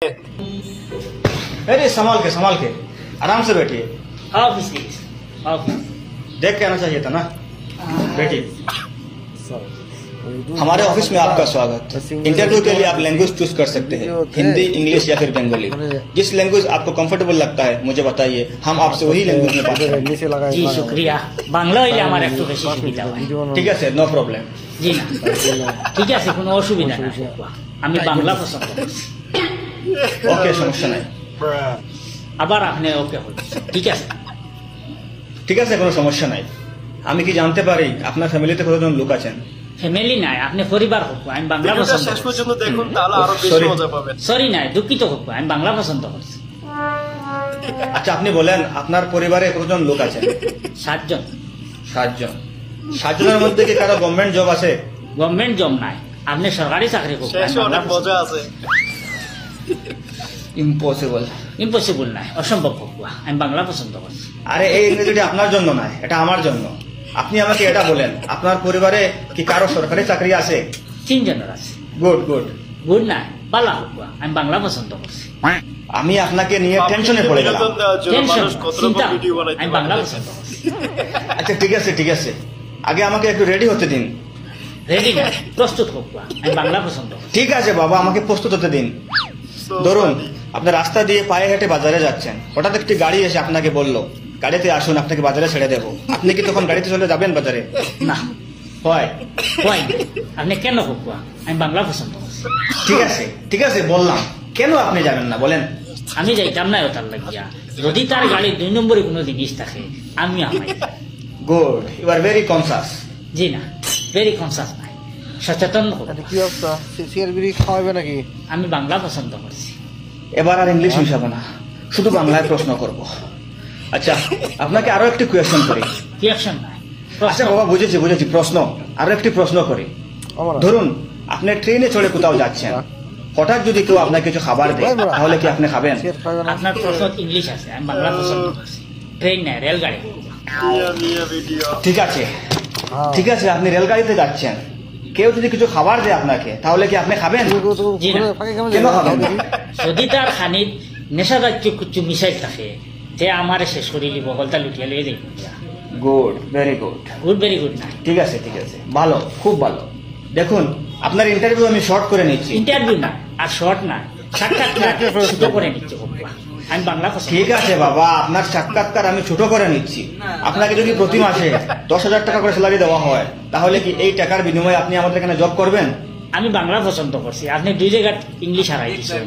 अरे संभाल के आराम से बैठिए। देख के आना चाहिए था ना। बैठिए। हमारे ऑफिस में आपका स्वागत। इंटरव्यू के लिए आप लैंग्वेज चूज कर सकते हैं, हिंदी, इंग्लिश या फिर बंगाली। जिस लैंग्वेज आपको कंफर्टेबल लगता है मुझे बताइए, हम आपसे वही लैंग्वेज में बात करेंगे। जी शुक्रिया। बांग्ला হইলে আমার একটু বেশি সুবিধা হয়। ঠিক আছে, নো প্রবলেম। জি না, ঠিক আছে, কোনো অসুবিধা নাই। আমি বাংলা পছন্দ করছি। ওকে, সমস্যা নাই। আবার আপনি ওকে বলুন। ঠিক আছে, ঠিক আছে, কোনো সমস্যা নাই। আমি কি জানতে পারি আপনার ফ্যামিলিতে কতজন লোক আছেন? ফ্যামিলি নাই, আপনি পরিবার হোক। আমি বাংলা পছন্দ শেষ পর্যন্ত দেখুন, তাহলে আরো বেশি মজা পাবেন। সরি নাই, দুঃখিত হোক, আমি বাংলা পছন্দ করছি। আচ্ছা, আপনি বলেন আপনার পরিবারে কতজন লোক আছেন? 7 জন। 7 জন। 7 জনের মধ্যে কি কারো গভর্নমেন্ট জব আছে? গভর্নমেন্ট জব নাই, আপনি সরকারি চাকরি করবেন। শেষে অনেক মজা আছে। ইম্পসিবল। ইম্পসিবল নাই, অসম্ভব হোক, আমি বাংলা পছন্দ করছি। আরে এই ইংরেজিটা আপনার জন্য নয়, এটা আমার জন্য। আপনি আমাকে এটা বলেন, আপনার পরিবারে কি কারো সরকারি চাকরি আছে? 3 জনের আছে। Good good. গুড নাই, পালা হোক, আমি বাংলা পছন্দ করছি। আমি আপনাকে নিয়ে টেনশনে পড়ে গেলাম। টেনশন, মানুষ কত চিন্তা, রকম ভিডিও বানাইতে আমি বাংলা পছন্দ করছি। আচ্ছা ঠিক আছে, আগে আমাকে একটু রেডি হতে দিন। রেডি না, প্রস্তুত হোক, আমি বাংলা পছন্দ করছি। ঠিক আছে বাবা, আমাকে প্রস্তুত হতে দিন। ধরুন আপনি রাস্তা দিয়ে পায়ে হেঁটে বাজারে যাচ্ছেন, হঠাৎ একটি গাড়ি এসে আপনাকে বলল গাড়িতে আসুন, আপনাকে বাজারে ছেড়ে দেবো। আপনি কি তখন গাড়িতে চলে যাবেন বাজারে? না, হয়। হয় না। আপনি কেন হোক, আমি বাংলা পছন্দ করছি। ঠিক আছে বললাম, কেন আপনি যাবেন না বলেন? আমি যাইতাম না ওটার লাগিয়া, যদি তার গাড়ি 2 নম্বরে কোনো জিনিস থাকে আমি আমাই। Good, you are very conscious. জি না, ভেরি কনসাস নাই, সচেতন হোক। কি অবস্থা? সিগারেট বিড়ি খাওয়াবে নাকি? আমি বাংলা পছন্দ করছি। এবার আর ইংলিশ মিশাবো না, শুধু বাংলায় প্রশ্ন করব। আচ্ছা, আপনাকে আরো একটি কোয়েশ্চন করি। রিয়াকশন নাই। আচ্ছা বাবা, বুঝেছি, প্রশ্ন, আরো একটি প্রশ্ন করি। ধরুন আপনি ট্রেনে চড়ে কোথাও যাচ্ছেন, হঠাৎ যদি কেউ আপনাকে কিছু খাবার দেয়, তাহলে কি আপনি খাবেন? আপনার প্রশ্ন ইংলিশ আছে, আমি বাংলা পছন্দ করছি। ট্রেন নাই, রেলগাড়ি। মিয়া ভিডিও। ঠিক আছে, আপনি রেলগাড়িতে যাচ্ছেন, কেউ যদি কিছু খাবার দেয় আপনাকে, তাহলে কি আপনি খাবেন? জি না। কেন খাবেন? যদি তার খানিত নেশা জাতীয় কিছু মিশাই থাকে, যে আমার শেষ করে দিব, বলতা লুটিয়া লিয়ে যাই। Good, very good. Good, very good নাই। ঠিক আছে, ভালো, খুব ভালো। দেখুন আপনার ইন্টারভিউ আমি শর্ট করে নিচ্ছি। ইন্টারভিউ না, আর শর্ট না, সাক্ষাৎকার ছোট করে নিচ্ছে। আমি বাংলা পছন্দ। ঠিক আছে বাবা, আপনার সাক্ষাৎকার আমি ছোট করে নিচ্ছি। আপনাকে যদি প্রতি মাসে 10,000 টাকা করে স্যালারি দেওয়া হয়, তাহলে কি এই টাকার বিনিময়ে আপনি আমাদের এখানে জব করবেন? আমি বাংলা পছন্দ করছি, আপনি 2 জায়গায় ইংলিশ হারাই দিচ্ছেন।